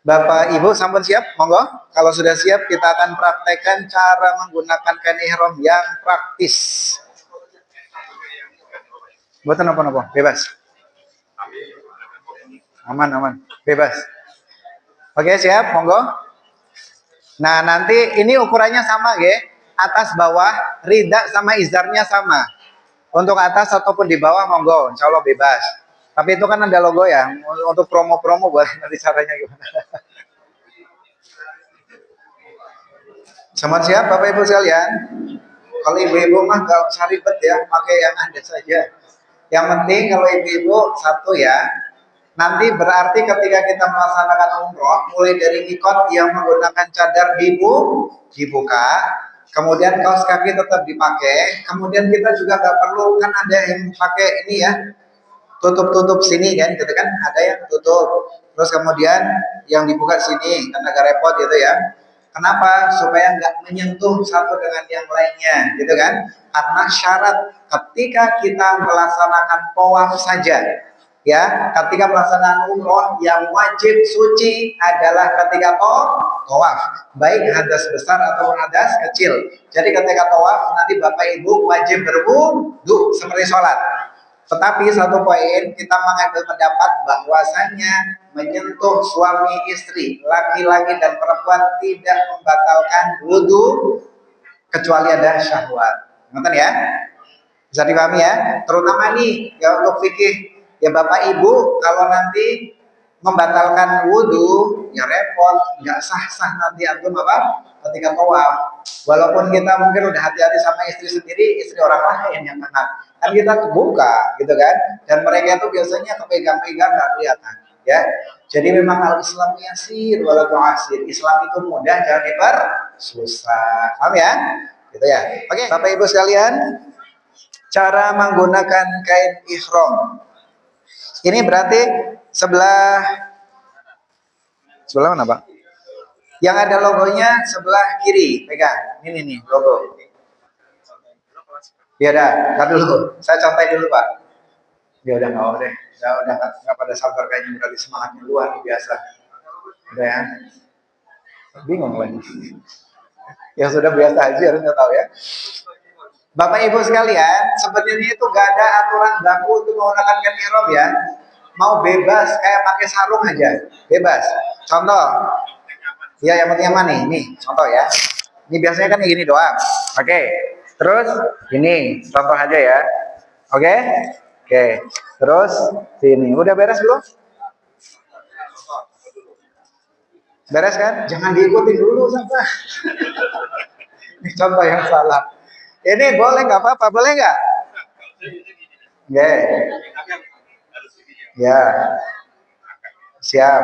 Bapak Ibu sampun siap? Monggo. Kalau sudah siap kita akan praktekkan cara menggunakan kain ihram yang praktis. Buatan apa-apa, bebas. Aman, bebas. Oke, siap, monggo. Nah, nanti ini ukurannya sama, ge. Atas bawah, rida sama izarnya sama. Untuk atas ataupun di bawah, monggo. Insya Allah bebas. Tapi itu kan ada logo ya. Untuk promo-promo boleh nanti caranya gimana. Sama siap Bapak Ibu sekalian? Kalau ibu-ibu mah gak usah ribet ya, pakai yang ada saja. Yang penting kalau ibu-ibu satu ya, nanti berarti ketika kita melaksanakan umroh, mulai dari ikot yang menggunakan cadar dibuka, kemudian kaos kaki tetap dipakai, kemudian kita juga nggak perlu, kan ada yang pakai ini ya, tutup sini kan, gitu kan, ada yang tutup, terus kemudian yang dibuka sini, kan agak repot gitu ya. Kenapa? Supaya nggak menyentuh satu dengan yang lainnya, gitu kan? Karena syarat ketika kita melaksanakan tawaf saja, ya, ketika melaksanakan umroh yang wajib suci adalah ketika tawaf, baik hadas besar atau hadas kecil. Jadi ketika tawaf nanti Bapak Ibu wajib berwudu seperti sholat. Tetapi satu poin kita mengambil pendapat bahwasanya menyentuh suami istri, laki-laki dan perempuan tidak membatalkan wudhu kecuali ada syahwat. Ngerti ya? Bisa dipahami ya? Terutama nih ya untuk fikih ya Bapak Ibu kalau nanti membatalkan wudhu ya repot, nggak sah nanti antum apa? Ketika tawaf. Walaupun kita mungkin udah hati-hati sama istri sendiri, istri orang lain yang kena. Kan kita buka gitu kan. Dan mereka itu biasanya kepegang-pegang nggak kelihatan. Ya, jadi memang al-Islam yasir walaupun asir. Islam itu mudah, jangan dipersusah. Paham ya? Gitu ya. Oke, Bapak Ibu sekalian, cara menggunakan kain ihram. Ini berarti sebelah mana Pak? Yang ada logonya sebelah kiri, pegang. Ini nih logo. Ya udah, tar dulu. Saya contohin dulu Pak. Ya udah nggak deh. Udah nggak pada sabar kayaknya, berarti semangatnya luar biasa. Udah ya. Bingung lagi. Yang sudah biasa haji harusnya tahu ya. Bapak Ibu sekalian, sebenarnya itu gak ada aturan baku untuk menggunakan kain ihram ya. Mau bebas kayak pakai sarung aja, bebas. Contoh, ya yang penting mana nih contoh ya. Ini biasanya kan gini doang. Oke. Terus ini contoh aja ya. Oke. Oke. Terus sini. Udah beres belum? Beres kan? Jangan diikutin dulu sampai. Ini contoh yang salah. Ini boleh nggak apa-apa? Boleh nggak? Oke. Ya. Siap.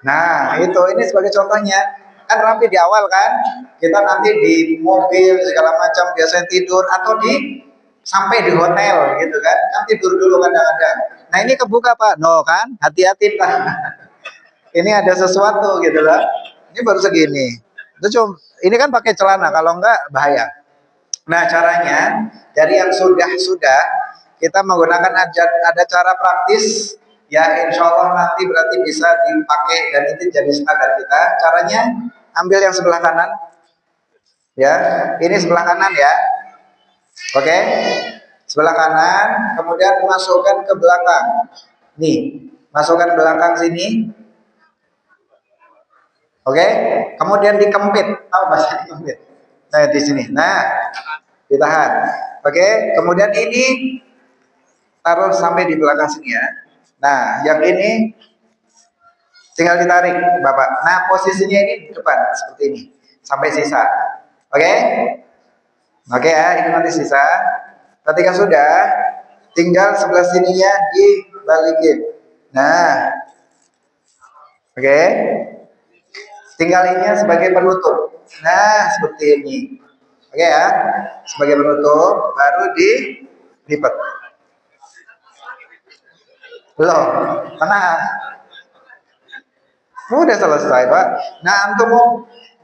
Nah, ini sebagai contohnya. Kan rapi di awal kan? Kita nanti di mobil segala macam biasanya tidur atau sampai di hotel gitu kan. Kan tidur dulu kadang-kadang. Nah, ini kebuka Pak. No kan? Hati-hati Pak. Ini ada sesuatu gitu lah. Ini baru segini. Itu ini kan pakai celana, kalau enggak bahaya. Nah, caranya dari yang sudah kita menggunakan ada cara praktis ya, insya Allah nanti berarti bisa dipakai dan itu jadi standar kita. Caranya ambil yang sebelah kanan ya, ini sebelah kanan ya. Oke, sebelah kanan, kemudian masukkan ke belakang nih, masukkan belakang sini. Oke, kemudian dikempit, tahu bahasa dikempit? Nah, di sini. Nah, ditahan. Oke, kemudian ini taruh sampai di belakang sini ya. Nah, yang ini tinggal ditarik, Bapak. Nah, posisinya ini di depan seperti ini sampai sisa. Oke? Oke ya, ini nanti sisa. Ketika sudah, tinggal sebelah sininya dibalikin. Nah, oke. Tinggal ini sebagai penutup. Nah, seperti ini. Oke ya, sebagai penutup, baru dilipat. Belum, tenang. Udah selesai Pak. Nah, antum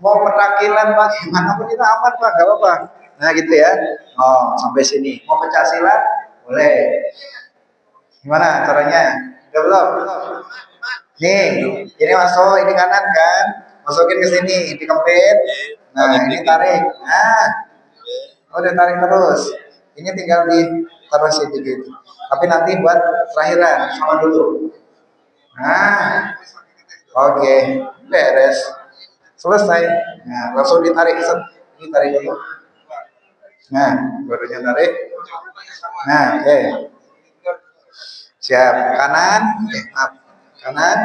mau petakilan Pak, gimana pun kita aman Pak, gak apa-apa. Nah gitu ya. Oh, sampai sini. Mau pecah silat? Boleh. Gimana caranya? Udah belum? Nih, ini masuk, ini kanan kan? Masukin ke sini, dikempit. Nah, ini tarik. Nah, udah tarik terus. Ini tinggal di terus gitu. Tapi nanti buat terakhiran sama dulu. Nah, oke, beres. Selesai. Nah, langsung ditarik. Ini tarik dulu. Nah, barunya tarik. Nah, oke. Siap. Kanan. Maaf. Kanan.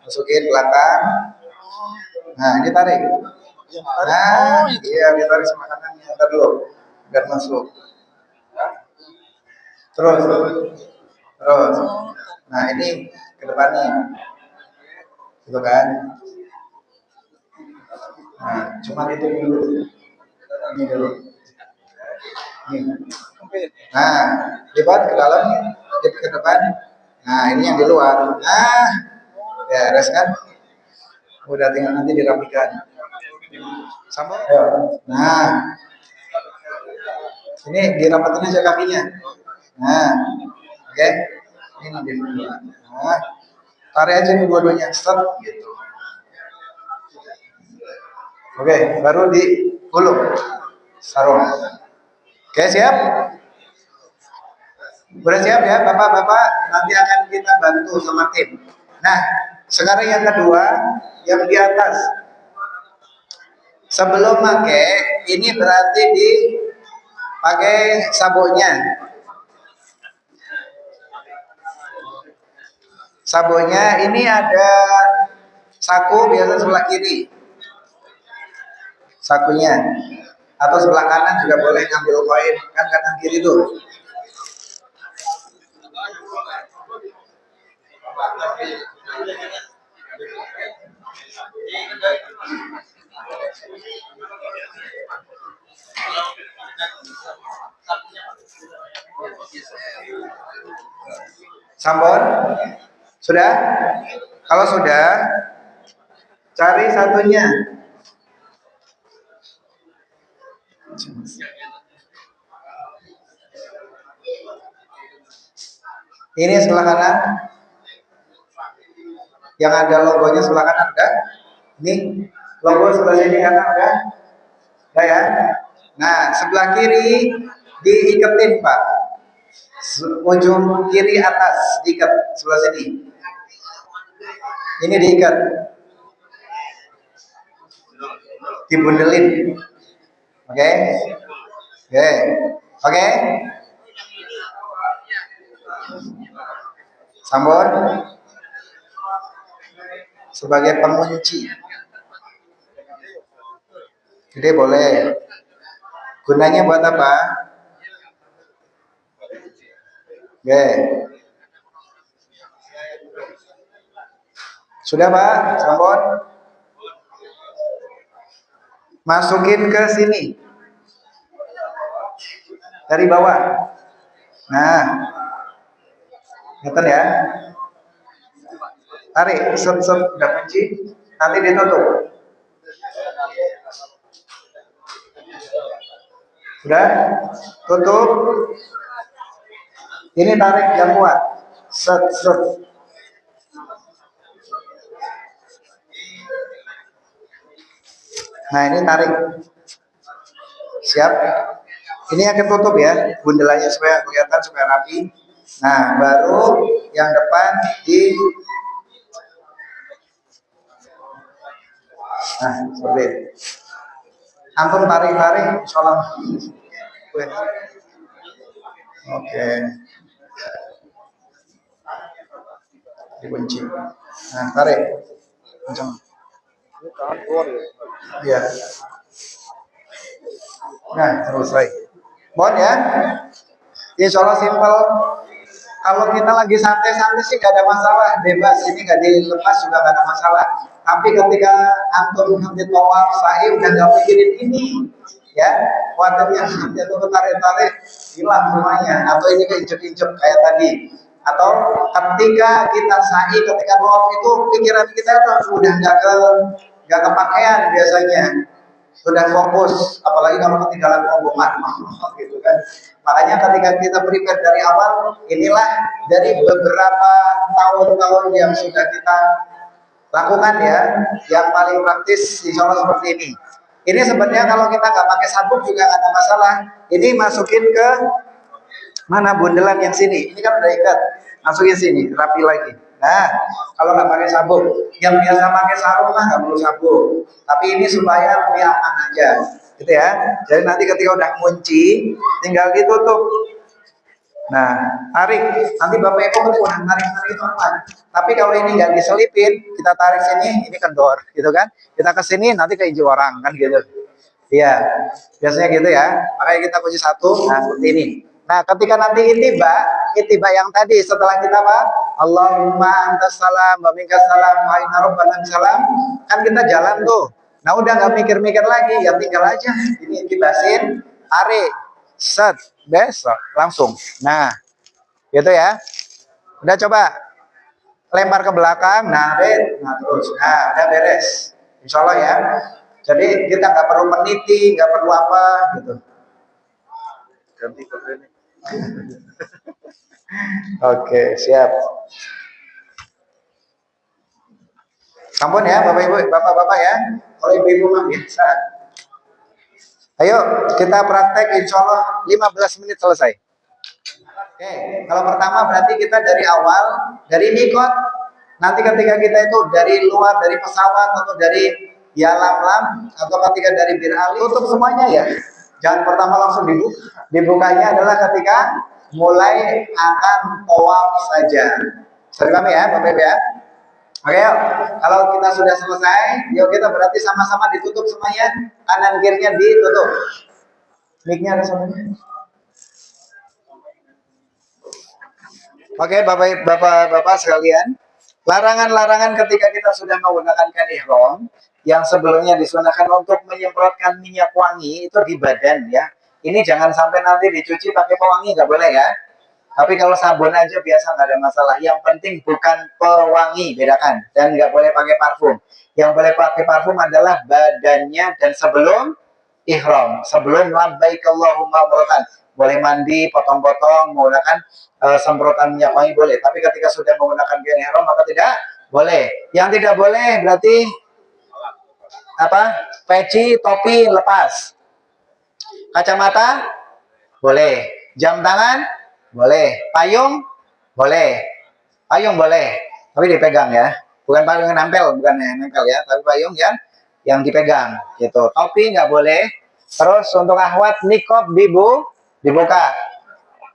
Masukin belakang. Nah, ini tarik. Nah, iya, ditarik sama kanannya. Ntar dulu. Biar masuk. Terus. Terus. Nah, ini ke depannya. Gitu kan. Nah, cuma itu dulu. Ini dulu. Ini. Nah, lipat ke dalam, lipat ke depan. Nah, ini yang di luar. Nah, beres kan? Udah tinggal nanti dirapikan. Sambung. Nah, ini dirapatin aja kakinya. Nah, oke. Ini di dulu. Nah, tarik aja nih dua-duanya, set gitu. Oke, baru digulung sarung. Oke, siap? Udah siap ya, Bapak-bapak? Nanti akan kita bantu sama tim. Nah, sekarang yang kedua, yang di atas. Sebelum pakai, ini berarti dipakai sabunnya. Sabunnya ini ada saku biasa sebelah kiri. Sakunya. Atau sebelah kanan juga boleh ngambil koin, kan kanan kiri tuh. Sampun? Sudah? Kalau sudah, cari satunya. Ini sebelah kanan. Yang ada logonya sebelah kanan udah. Ini logo sebelah sini kanan udah. Udah ya. Nah, sebelah kiri diiketin, Pak. Ujung kiri atas diikat sebelah sini. Ini diikat. Dibundelin. Oke. Oke. Oke. Sambun sebagai pengunci. Jadi boleh. Gunanya buat apa? Oke. Sudah, Pak? Sambun. Masukin ke sini. Dari bawah. Nah. Ngeten ya. Tarik, set udah kunci, nanti ditutup. Udah, tutup. Ini tarik yang kuat. Set. Nah, ini tarik. Siap. Ini yang ketutup ya, bundelannya supaya kelihatan, supaya rapi. Nah, baru yang depan di. Nah, seperti itu. Antum tarik, salam. Oke. Dikunci. Nah, tarik. Macam. Iya. Nah, selesai. Mohon ya. Insya Allah simpel. Kalau kita lagi santai-santai sih gak ada masalah, bebas. Ini gak dilepas juga gak ada masalah. Tapi ketika antum nanti tawaf sa'i udah gak mikirin ini, ya, khawatirnya nanti itu tarik-tarik hilang semuanya, atau ini keinjek-injek kayak tadi. Atau ketika kita sa'i, ketika tawaf itu pikiran kita udah gak kepakaian biasanya. Sudah fokus, apalagi kalau ketinggalan rombongan, gitu kan. Makanya ketika kita prepare dari awal, inilah dari beberapa tahun-tahun yang sudah kita Lakukan ya, yang paling praktis insya Allah seperti ini. Ini sebenarnya kalau kita nggak pakai sabuk juga nggak ada masalah. Ini masukin ke mana bundelan yang sini. Ini kan udah ikat, masukin sini, rapi lagi. Nah, kalau nggak pakai sabuk, yang biasa pakai sarung lah nggak perlu sabuk. Tapi ini supaya lebih aman aja, gitu ya. Jadi nanti ketika udah kunci, tinggal ditutup. Nah, tarik. Nanti Bapak Ibu berkurang tarik itu aman. Tapi kalau ini nggak diselipin, kita tarik sini, ini kendor, gitu kan? Kita ke sini, nanti ke hijau orang, kan gitu. Iya, biasanya gitu ya. Makanya kita kunci satu, nah seperti ini. Nah, ketika nanti itiba yang tadi setelah kita apa? Allahumma antas salam, wa minkas salam, wa inna rabbana salam. Kan kita jalan tuh. Nah, udah nggak mikir-mikir lagi, ya tinggal aja. Ini itibasin, tarik, set, besok langsung. Nah, gitu ya. Udah coba lempar ke belakang, nah, terus, nah, udah beres. Insya Allah ya. Jadi kita nggak perlu meniti, nggak perlu apa gitu. Ganti ke ini. Oke, siap. Ampun ya, Bapak Ibu, Bapak-bapak ya. Kalau Ibu-ibu mah biasa. Ayo kita praktek, insya Allah 15 menit selesai. Oke, kalau pertama berarti kita dari awal, dari mikot. Nanti ketika kita itu dari luar, dari pesawat atau dari lam atau ketika dari Bir Ali, tutup semuanya ya. Jangan pertama langsung dibuka. Dibukanya adalah ketika mulai akan tawaf saja. Sorry kami ya, Bapak Ibu ya. Oke, yuk. Kalau kita sudah selesai, yuk kita berarti sama-sama ditutup semuanya. Kanan kirinya ditutup. Mic-nya ada semuanya. Oke, Bapak sekalian. Larangan-larangan ketika kita sudah menggunakan kain ihram yang sebelumnya disunahkan untuk menyemprotkan minyak wangi itu di badan ya. Ini jangan sampai nanti dicuci pakai pewangi, nggak boleh ya. Tapi kalau sabun aja biasa nggak ada masalah. Yang penting bukan pewangi, bedakan. Dan nggak boleh pakai parfum. Yang boleh pakai parfum adalah badannya dan sebelum ihram, sebelum labbaik Allahumma umratan. Boleh mandi, potong-potong, menggunakan semprotan minyak wangi boleh. Tapi ketika sudah menggunakan kain ihram maka tidak boleh. Yang tidak boleh berarti apa? Peci, topi lepas. Kacamata boleh. Jam tangan boleh. Payung boleh. Payung boleh. Tapi dipegang ya. Bukan payung yang nempel, bukan yang nempel ya, tapi payung yang dipegang gitu. Topi nggak boleh. Terus untuk akhwat nikob dibuka.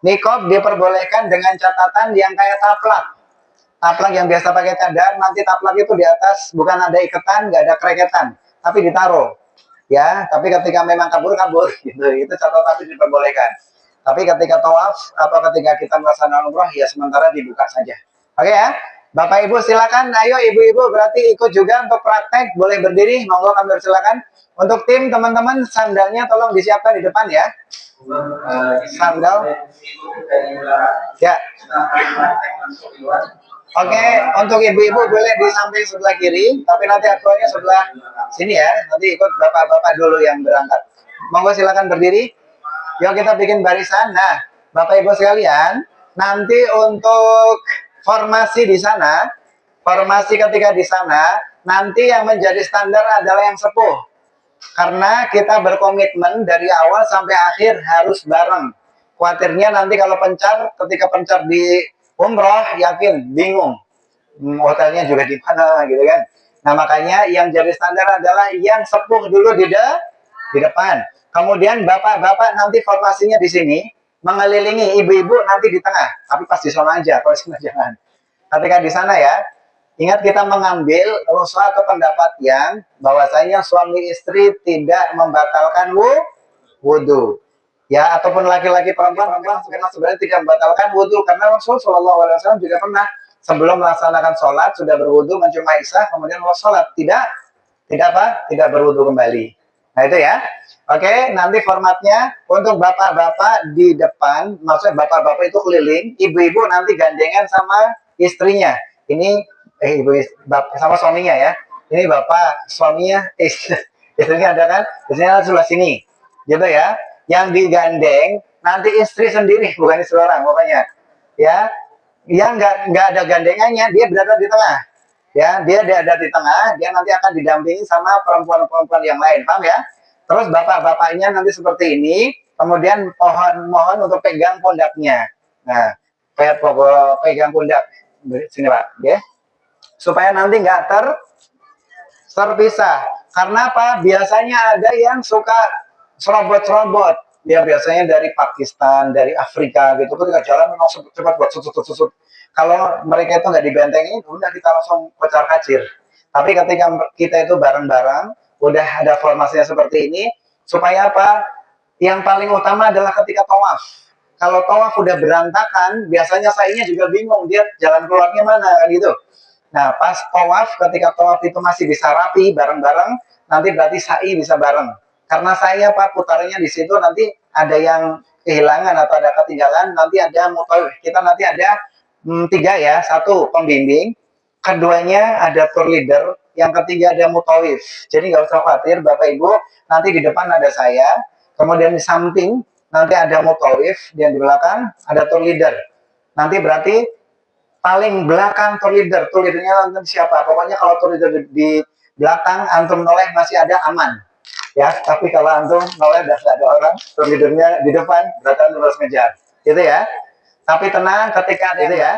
Nikob diperbolehkan dengan catatan yang kayak taplak. Taplak yang biasa pakai cadar, nanti taplak itu di atas bukan ada ikatan, nggak ada kereketan, tapi ditaruh. Ya, tapi ketika memang kabur gitu, itu catatan itu diperbolehkan. Tapi ketika tawaf atau ketika kita melaksanakan umroh, ya sementara dibuka saja. Oke ya, Bapak Ibu silakan. Ayo ibu-ibu berarti ikut juga untuk praktek. Boleh berdiri, monggo kami silakan. Untuk tim teman-teman sandalnya tolong disiapkan di depan ya. Sandal. Ya. Oke, untuk ibu-ibu boleh di samping sebelah kiri, tapi nanti aturannya sebelah sini ya. Nanti ikut bapak-bapak dulu yang berangkat. Monggo silakan berdiri. Yuk kita bikin barisan. Nah, Bapak Ibu sekalian, nanti untuk formasi di sana, formasi ketika di sana, nanti yang menjadi standar adalah yang sepuh. Karena kita berkomitmen dari awal sampai akhir harus bareng. Khawatirnya nanti kalau ketika pencar di umroh, yakin bingung. Hotelnya juga di mana gitu kan. Nah makanya yang jadi standar adalah yang sepuh dulu di depan. Kemudian bapak-bapak nanti formasinya di sini, mengelilingi ibu-ibu nanti di tengah. Tapi pas di sana aja, kalau di sana jangan. Ketika di sana ya, ingat kita mengambil suatu pendapat yang bahwasanya suami istri tidak membatalkan wudhu. Ya, ataupun laki-laki perempuan karena sebenarnya tidak membatalkan wudhu. Karena Rasul Shallallahu Alaihi Wasallam juga pernah sebelum melaksanakan sholat sudah berwudhu mencium Aisyah, kemudian mau sholat tidak berwudhu kembali. Nah itu ya. Oke, nanti formatnya untuk bapak-bapak di depan, maksudnya bapak-bapak itu keliling, ibu-ibu nanti gandengan sama istrinya. Ini ibu sama suaminya ya. Ini bapak, suaminya, istrinya ada kan? Istrinya sebelah sini, gitu ya. Yang digandeng nanti istri sendiri, bukan istri orang pokoknya. Ya, yang nggak ada gandengannya, dia berada di tengah. Ya, dia ada di tengah, dia nanti akan didampingi sama perempuan-perempuan yang lain, paham ya? Terus bapak-bapaknya nanti seperti ini, kemudian mohon untuk pegang pundaknya. Nah, pegang pundak sini Pak, ya, supaya nanti nggak terpisah. Karena apa? Biasanya ada yang suka serobot-serobot. Dia biasanya dari Pakistan, dari Afrika gitu. Ketika jalan memang cepat buat susut. Kalau mereka itu nggak dibentengin, udah kita langsung kocar kacir. Tapi ketika kita itu bareng-bareng, udah ada formasinya seperti ini, supaya apa? Yang paling utama adalah ketika tawaf. Kalau tawaf udah berantakan, biasanya sa'inya juga bingung, dia jalan keluarnya mana, kan gitu. Nah, pas tawaf, ketika tawaf itu masih bisa rapi, bareng-bareng, nanti berarti sa'i bisa bareng. Karena saya apa, putarannya di situ nanti ada yang kehilangan atau ada ketinggalan, nanti ada mutawif. Kita nanti ada tiga ya, satu pembimbing, keduanya ada tour leader, yang ketiga ada mutawif. Jadi nggak usah khawatir, Bapak Ibu, nanti di depan ada saya, kemudian di samping nanti ada mutawif, dan di belakang ada tour leader. Nanti berarti paling belakang tour leadernya nanti siapa? Pokoknya kalau tour leader di belakang, antum noleh masih ada aman. Ya, tapi kalau antum noleh dan ada orang, tour leadernya di depan, berarti antum harus ngejar. Gitu ya. Tapi tenang ketika ada gitu ya.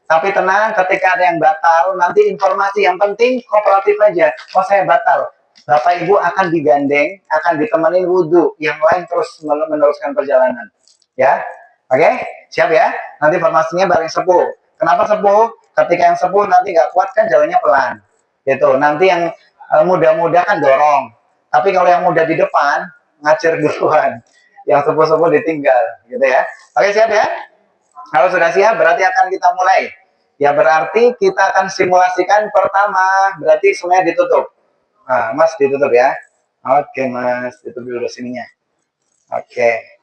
Tapi tenang ketika ada yang batal, nanti informasi yang penting kooperatif aja. Oh saya batal. Bapak Ibu akan digandeng, akan ditemenin wudhu, yang lain terus meneruskan perjalanan. Ya, oke, siap ya. Nanti informasinya bareng sepuh. Kenapa sepuh? Ketika yang sepuh nanti nggak kuat kan jalannya pelan. Gitu. Nanti yang muda-muda kan dorong. Tapi kalau yang muda di depan ngacir duluan. Yang sepuh-sepuh ditinggal, gitu ya. Oke, siap ya. Kalau sudah siap, berarti akan kita mulai. Ya berarti kita akan simulasikan pertama, berarti semuanya ditutup. Nah, Mas ditutup ya. Oke, Mas, ditutup dulu sininya. Oke.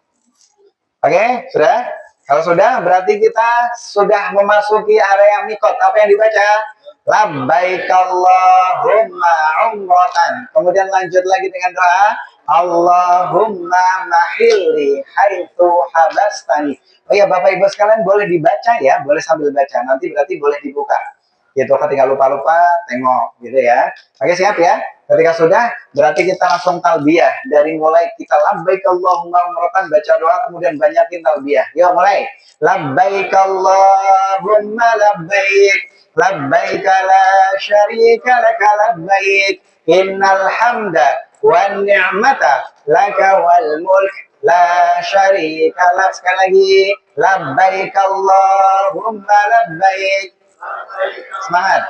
Oke, sudah? Kalau sudah, berarti kita sudah memasuki area mikot. Apa yang dibaca? Labbaik Allahumma umratan. Kemudian lanjut lagi dengan doa. Allahumma mahilli haitsu habastani. Oh ya, Bapak Ibu sekalian boleh dibaca ya, boleh sambil baca. Nanti berarti boleh dibuka. Gitu, ketika lupa-lupa, tengok gitu ya. Oke, siap ya. Ketika sudah, berarti kita langsung talbiyah. Dari mulai kita labbaik Allahumma umratan, baca doa, kemudian banyakin talbiyah. Yuk, mulai. Labbaik Allahumma labbaik. Labbaik la syarika laka labbaik. Innal hamda wan ni'mata laka wal mulk la syarika lak. Sekali lagi. Labbaik Allahumma labbaik. Semangat.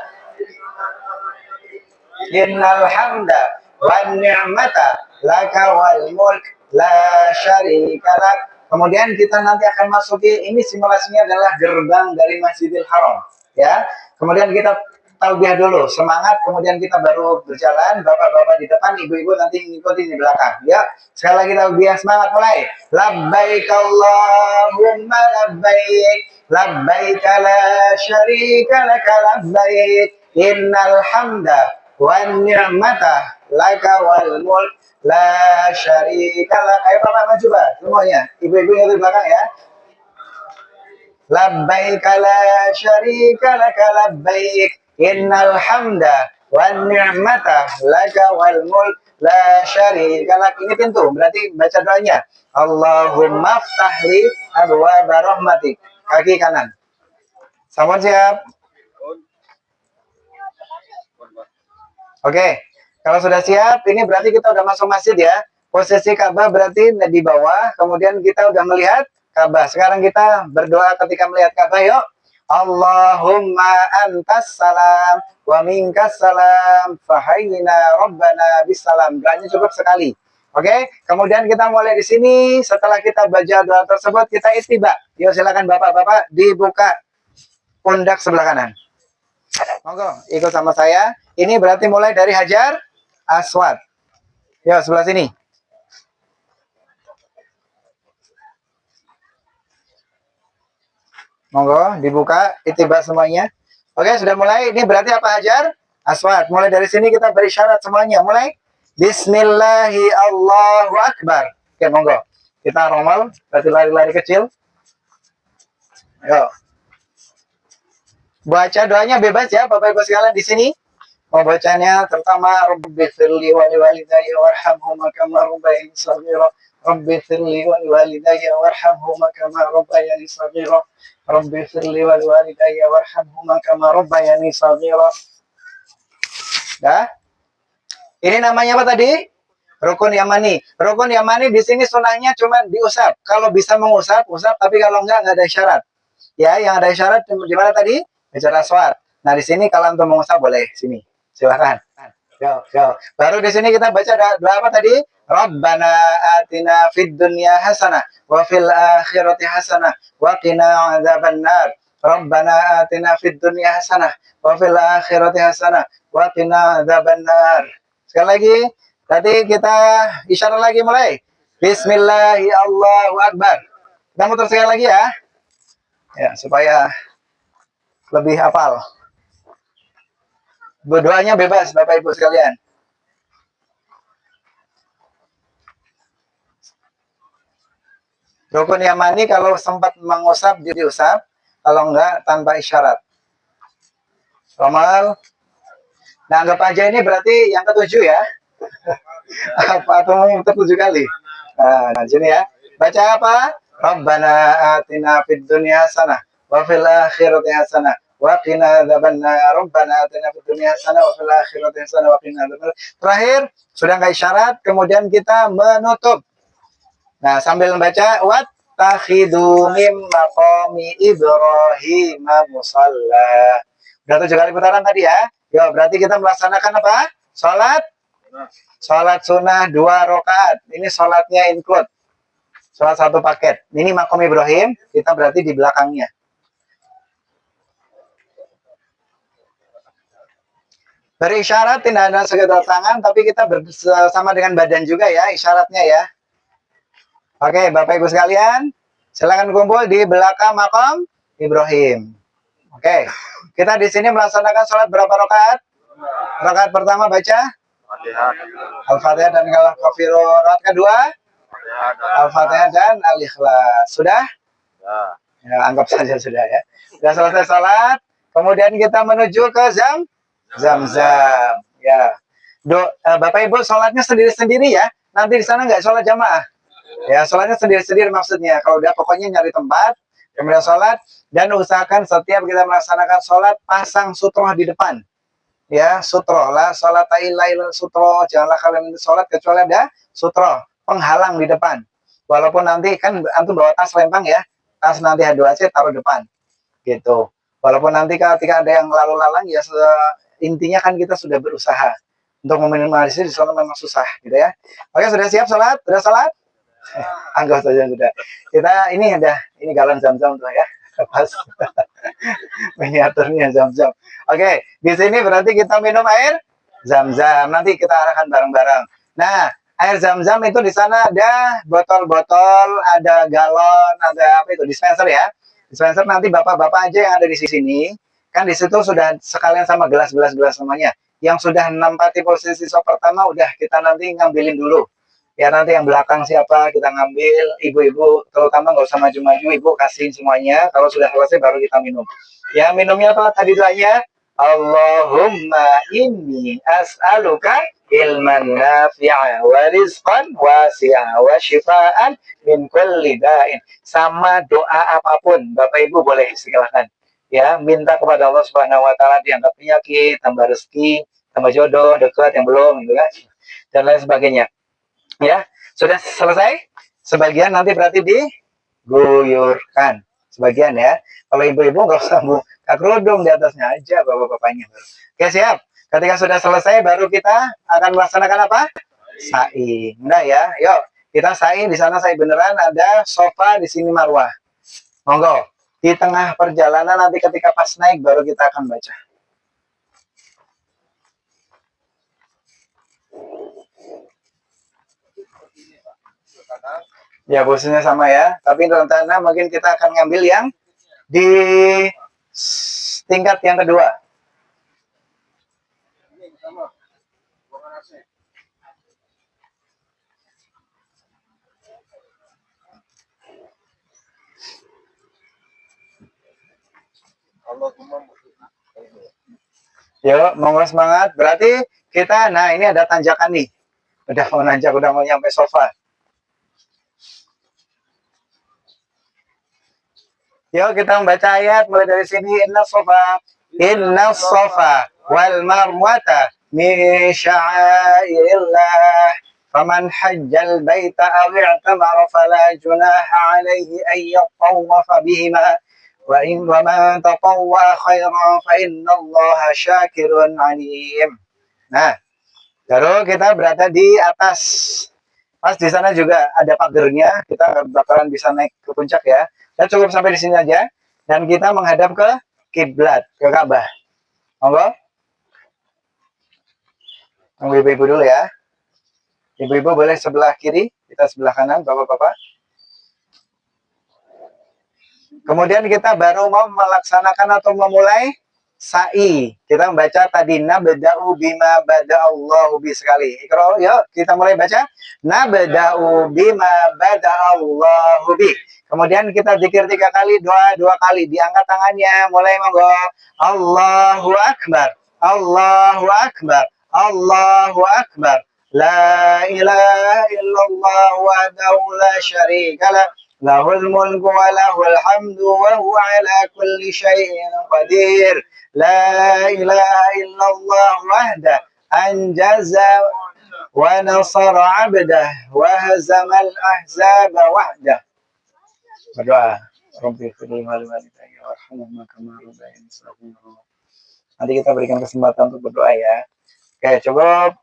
Innal hamda wan ni'mata laka wal mulk la syarika lak. Kemudian kita nanti akan masuki, ini simulasinya adalah gerbang dari Masjidil Haram ya. Kemudian kita talbiyah dulu, semangat, kemudian kita baru berjalan, bapak-bapak di depan, ibu-ibu nanti ngikutin di belakang ya. Sekali lagi talbiyah, semangat, mulai. Labbaik Allahumma labbaik. Labbaik la syarika laka labbaik. Innal hamda wan ni'mata laka wal mulk la syarika lak. Ayo Bapak maju Pak semuanya. Ibu-ibu yang di belakang ya. Labbaik la syarika laka labbaik. Innal hamda wan ni'mata laka wal mulk la syarika lak. Ini pintu, berarti baca doanya. Allahumma ftahli abwaaba rahmatik. Kaki kanan. Sama siap. Oke, kalau sudah siap, ini berarti kita udah masuk masjid ya. Posisi Ka'bah berarti di bawah, kemudian kita udah melihat Ka'bah. Sekarang kita berdoa ketika melihat Ka'bah, yuk. Allahumma antas salam wa minkas salam fahayyina rabbana bisalam. Doanya cukup sekali. Oke, kemudian kita mulai di sini. Setelah kita baca doa tersebut, kita ittiba. Yuk silakan bapak-bapak dibuka pundak sebelah kanan. Monggo, ikut sama saya. Ini berarti mulai dari Hajar Aswad. Yuk, sebelah sini. Monggo, dibuka, ittiba semuanya. Oke, sudah mulai. Ini berarti apa Hajar Aswad. Mulai dari sini kita beri syarat semuanya. Mulai. Bismillahi Allahu Akbar. Oke, monggo. Kita romal, berarti lari-lari kecil. Yuk. Baca doanya bebas ya Bapak Ibu sekalian di sini. Mau bacanya terutama Rabbighfirli wa liwalidayya warhamhuma kama rabbayani shaghira. Rabbighfirli wa liwalidayya warhamhuma kama rabbayani shaghira. Rabbighfirli wa liwalidayya warhamhuma kama rabbayani shaghira. Dah? Ini namanya apa tadi? Rukun Yamani. Rukun Yamani di sini sunahnya cuma diusap. Kalau bisa mengusap, usap. Tapi kalau enggak ada syarat. Ya, yang ada syarat di mana tadi? Baca aswad. Nah, di sini kalau untuk mengusap boleh. Sini. Silakan. Yo, yo. Baru di sini kita baca doa apa tadi? Rabbana atina fid dunya hasanah wa fil akhirati hasanah wa qina adzabannar. Rabbana atina fid dunya hasanah wa fil akhirati hasanah wa qina adzabannar. Sekali lagi, tadi kita isyarat lagi mulai. Bismillahi Allahu Akbar. Kita muter sekali lagi ya. Ya, supaya lebih hafal. Berdoanya bebas Bapak Ibu sekalian. Rukun Yamani kalau sempat mengusap diusap, kalau enggak tanpa isyarat. Romal. Nah, anggap aja ini berarti yang ketujuh ya. Apa atau yang ketujuh kali? Nah, sini ya. Baca apa? Rabbana atina fid dunya hasanah wa fil akhirati hasanah wa qina adzabannar. Rabbana atina fid dunya hasanah wa fil akhirati hasanah wa qina adzabannar. Terakhir, sudah enggak isyarat, kemudian kita menutup. Nah, sambil membaca wat takhidu mim maqami Ibrahim musalla. Udah 7 kali putaran tadi ya. Yo, berarti kita melaksanakan apa? Sholat sunnah 2 rakaat. Ini sholatnya include. Sholat satu paket. Ini makom Ibrahim, kita berarti di belakangnya. Berisyarat tidak ada sekedar tangan, tapi kita bersama dengan badan juga ya, isyaratnya ya. Oke, Bapak Ibu sekalian, silakan kumpul di belakang makom Ibrahim. Oke, kita di sini melaksanakan sholat berapa rakaat? Rakaat pertama baca Al-Fatihah dan Al-Kafirun. Rakaat kedua Al-Fatihah dan Al-Ikhlas. Sudah? Ya, anggap saja sudah ya. Sudah selesai sholat, kemudian kita menuju ke Zam-Zam. Ya, Bapak Ibu sholatnya sendiri-sendiri ya. Nanti di sana nggak sholat jamaah. Ya, sholatnya sendiri-sendiri maksudnya. Kalau udah pokoknya nyari tempat, kemudian sholat, dan usahakan setiap kita melaksanakan sholat, pasang sutroh di depan. Ya, sutroh lah, sholat ta'ilail sutroh, janganlah kalian sholat kecuali ada sutroh, penghalang di depan. Walaupun nanti kan antum bawa tas lempang ya, tas nanti H2C taruh depan. Gitu. Walaupun nanti ketika ada yang lalu lalang, ya intinya kan kita sudah berusaha. Untuk meminimalisir di sana memang susah gitu ya. Oke, sudah siap sholat? Sudah sholat? Anggap saja sudah. Kita ini ada ini galon Zam-Zam tuh ya. Pas miniaturnya Zam-Zam. Oke, di sini berarti kita minum air Zam-Zam. Nanti kita arahkan bareng-bareng. Nah, air Zam-Zam itu di sana ada botol-botol, ada galon, ada apa itu dispenser ya. Dispenser nanti bapak-bapak aja yang ada di sini. Kan di situ sudah sekalian sama gelas-gelas namanya. Yang sudah menempati posisi sop pertama udah kita nanti ngambilin dulu. Ya nanti yang belakang siapa kita ngambil, ibu-ibu terutama nggak usah maju-maju, ibu kasih semuanya, kalau sudah selesai baru kita minum. Ya minumnya apa tadi doanya? Allahumma inni as'aluka ilman nafi'a wa rizqan wasi'a wa shifaan min kulli da'in. Sama doa apapun, Bapak Ibu boleh silakan. Ya, minta kepada Allah Subhanahu wa taala diangkat penyakit, tambah rezeki, tambah jodoh, dekat yang belum gitu kan. Dan lain sebagainya. Ya, sudah selesai? Sebagian nanti berarti diguyurkan. Sebagian ya. Kalau ibu-ibu nggak usah buka kerudung di atasnya aja bapak-bapaknya. Oke, siap. Ketika sudah selesai baru kita akan melaksanakan apa? Sa'i. Nah ya, yuk. Kita sa'i di sana sa'i beneran ada sofa di sini marwah. Monggo. Di tengah perjalanan nanti ketika pas naik baru kita akan baca. Ya posisinya sama ya, tapi rencana mungkin kita akan ngambil yang di tingkat yang kedua. Yuk, monggo semangat. Berarti kita, nah ini ada tanjakan nih. Udah mau nanjak, udah mau nyampe sofa. Yuk kita membaca ayat mulai dari sini. Inna sofa wal marwata min sya'airillah. Faman hajjal baita aw i'tamara fala junaha alaihi an yatawwafa bihima. Wa man tatawwa khairan fa innallaha syakirun alim. Nah, baru kita berada di atas. Pas di sana juga ada pagernya, kita bakalan bisa naik ke puncak ya. Dan cukup sampai di sini aja. Dan kita menghadap ke kiblat, ke Ka'bah. Monggo. Tunggu ibu-ibu dulu ya. Ibu-ibu boleh sebelah kiri, kita sebelah kanan, bapak-bapak. Kemudian kita baru mau melaksanakan atau memulai sa'i. Kita membaca tadi nabda'u bima bada'allahu bi sekali. Ikra, yuk kita mulai baca. Nabda'u bima bada'allahu bi. Kemudian kita zikir 3 kali, doa 2 kali. Diangkat tangannya, mulai monggo. Allahu Akbar. Allahu Akbar. Allahu Akbar. La ilaha illallah wahdahu la syarikalah. Lahul mulku wa lahul hamdu wa huwa ala kulli syai'in qadir. La ilaha illallah wahda anjaza wa nasara 'abdah wa hazamal ahzaba wahda. Berdoa. Rabbi firli wal walidayya warhamhuma kama rabbayani shaghira. Nanti kita berikan kesempatan untuk berdoa ya. Oke, cukup.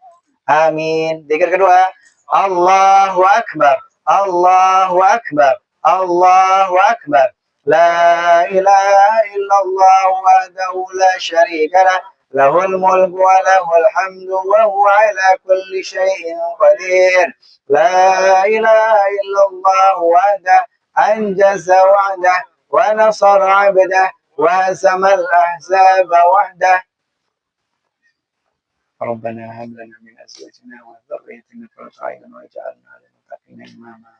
Amin. Zikir kedua. Allahu Akbar. Allahu Akbar. Allahu Akbar. La ilaha illallah wahdahu la syarika lah. Lahul mulku wa lahul hamdu wa huwa ala kulli syai'in qadir. La ilaha illallah wahdahu anjaza wa'dah wa nasara 'abdah wa hazamal ahzaba wahdah. ربنا هب لنا من ازواجنا وذريتنا قرة اعين واجعلنا للمتقين اماما.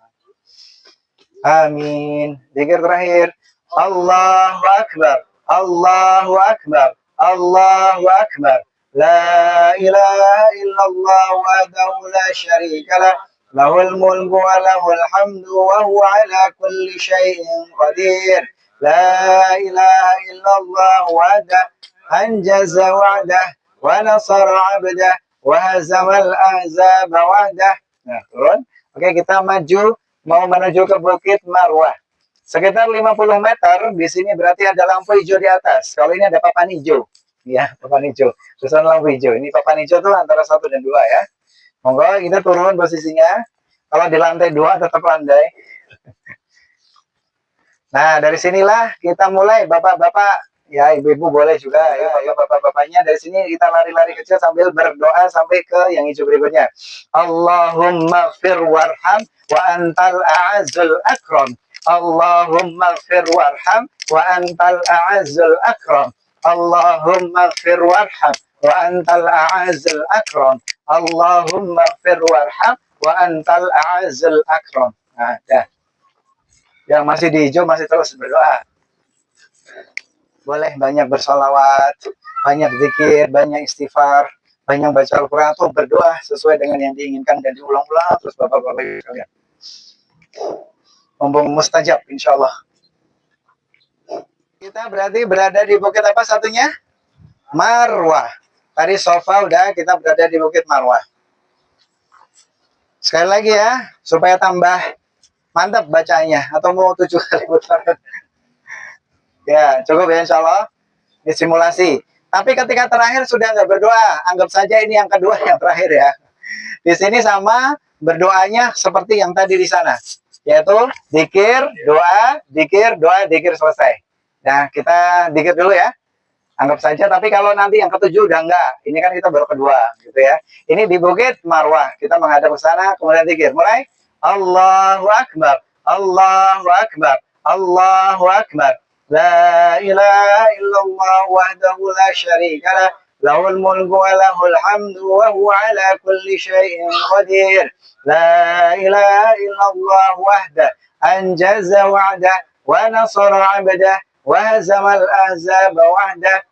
Amin. Zikir terakhir. Allahu Akbar. Allahu Akbar. Allahu Akbar. La ilaha illallah wahdahu la syarika lah. Lahul mulku wa lahul hamdu wa huwa ala kulli syai'in qadir. La ilaha illallah wahdahu anjaza wa'dah wa nasara 'abdah wa hazamal ahzaba wahdah. Nah, turun. Oke, kita maju mau menuju ke Bukit Marwah. Sekitar 50 meter di sini berarti ada lampu hijau di atas. Kalau ini ada papan hijau. Ya, papan hijau. Tulisan lampu hijau. Ini papan hijau tuh antara 1 dan 2 ya. Monggo kita turun posisinya. Kalau di lantai 2 tetap landai. Nah, dari sinilah kita mulai Bapak-bapak. Ya, ibu-ibu boleh juga ya, bapak-bapaknya. Dari sini kita lari-lari kecil sambil berdoa sampai ke yang hijau berikutnya. Allahumma fir warham wa antal a'azul akram. Allahumma fir warham wa antal a'azul akram. Allahumma fir warham wa antal a'azul akram. Allahumma fir warham wa antal a'azul akram. Nah, dah. Yang masih di hijau masih terus berdoa. Boleh banyak bersolawat, banyak zikir, banyak istighfar, banyak baca Al-Quran atau berdoa sesuai dengan yang diinginkan dan diulang-ulang terus bapak-bapak sekalian. Mumpung mustajab insya Allah. Kita berarti berada di bukit apa satunya? Marwah. Tadi sofa udah, kita berada di bukit Marwah. Sekali lagi ya, supaya tambah mantap bacanya. Atau mau 7 kali putaran. Ya, cukup ya insya Allah. Ini simulasi. Tapi ketika terakhir sudah nggak berdoa, anggap saja ini yang kedua yang terakhir ya. Di sini sama berdoanya seperti yang tadi di sana, yaitu zikir, doa, zikir selesai. Nah, kita zikir dulu ya. Anggap saja, tapi kalau nanti yang ketujuh udah enggak. Ini kan kita baru kedua, gitu ya. Ini di Bukit Marwah. Kita menghadap ke sana, kemudian zikir. Mulai. Allahu Akbar. Allahu Akbar. Allahu Akbar. La ilaha illallah wahdahu la syarika lah. Lahul mulku wa lahul hamdu wa huwa ala kulli syai'in qadir. La ilaha illallah wahda anjaza wa'dah wa nasara 'abdah wa hazamal ahzaba wahda.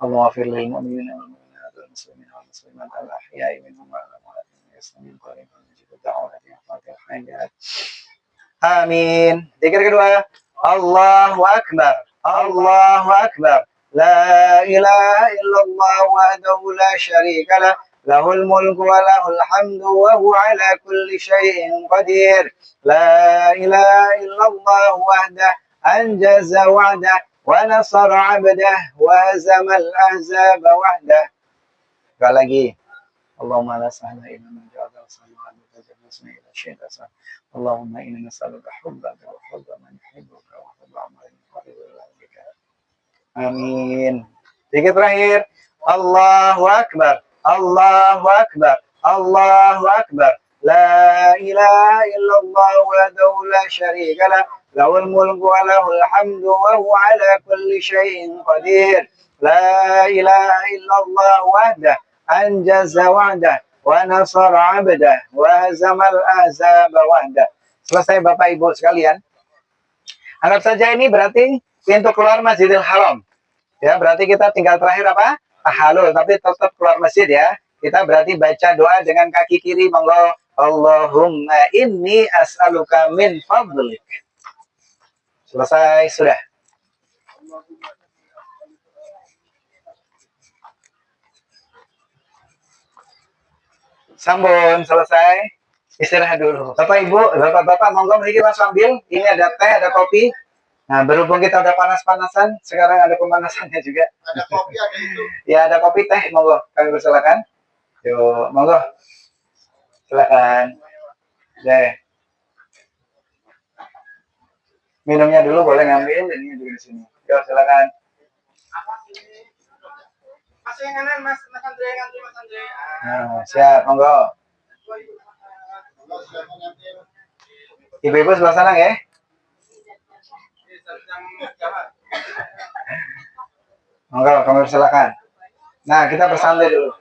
اللهم اغفر للمؤمنين والمؤمنات والمسلمين والمسلمات الأحياء منهم والأموات من قريب ونجيب الدعوة في أحوال الحياة. آمين. Zikir kedua, Allahu Akbar, Allahu Akbar, La ilaha illallah wahdahu la syarika lah, lahul mulku wa lahul hamdu wa huwa ala kulli syai'in qadir. La ilaha illallah wahdah anjaza wa'dah wa nasara 'abdah wa hazamal ahzaba wahdah. Sekali lagi. Allahumma la sahla illa ma ja'altahu sahlan wa taj'alna ila syai'in sahlan. Allahumma inna nas'aluka hubbaka wa hubba man yuhibbuka wa hubba amalin yuqarribuka. Amin. Zikir terakhir. Allahu Akbar, Allahu Akbar, Allahu Akbar. La ilaha illallah wahdahu la syarika lah, lahul mulku wa lahul hamdu wa huwa ala kulli syai'in qadir. La ilaha illallah wahdah anjaza wa'dah wa nasara 'abdah wa hazamal ahzaba wahdah. Selesai Bapak Ibu sekalian. Anggap saja ini berarti pintu keluar Masjidil Haram. Ya, berarti kita tinggal terakhir apa? Tahalul, tapi tetap keluar masjid ya. Kita berarti baca doa dengan kaki kiri, monggo. Allahumma inni as'aluka min fadlik. Selesai, sudah. Sambung, selesai. Istirahat dulu. Bapak Ibu, Bapak-bapak, monggo mari kita sambil. Ini ada teh, ada kopi. Nah, berhubung kita udah panas-panasan, sekarang ada pemanasannya juga. Ada kopi, ada itu. Ya, ada kopi, teh, monggo. Kami persilakan. Yuk, monggo. Silakan. Deh. Minumnya dulu boleh ngambil, ini juga di sini. Yuk, silakan. Mas yang kanan, Mas Andre, Mas Andre. Nah, siap, monggo. Ibu-ibu sebelah sana ya. Monggo, kami silakan. Nah, kita bersantai dulu.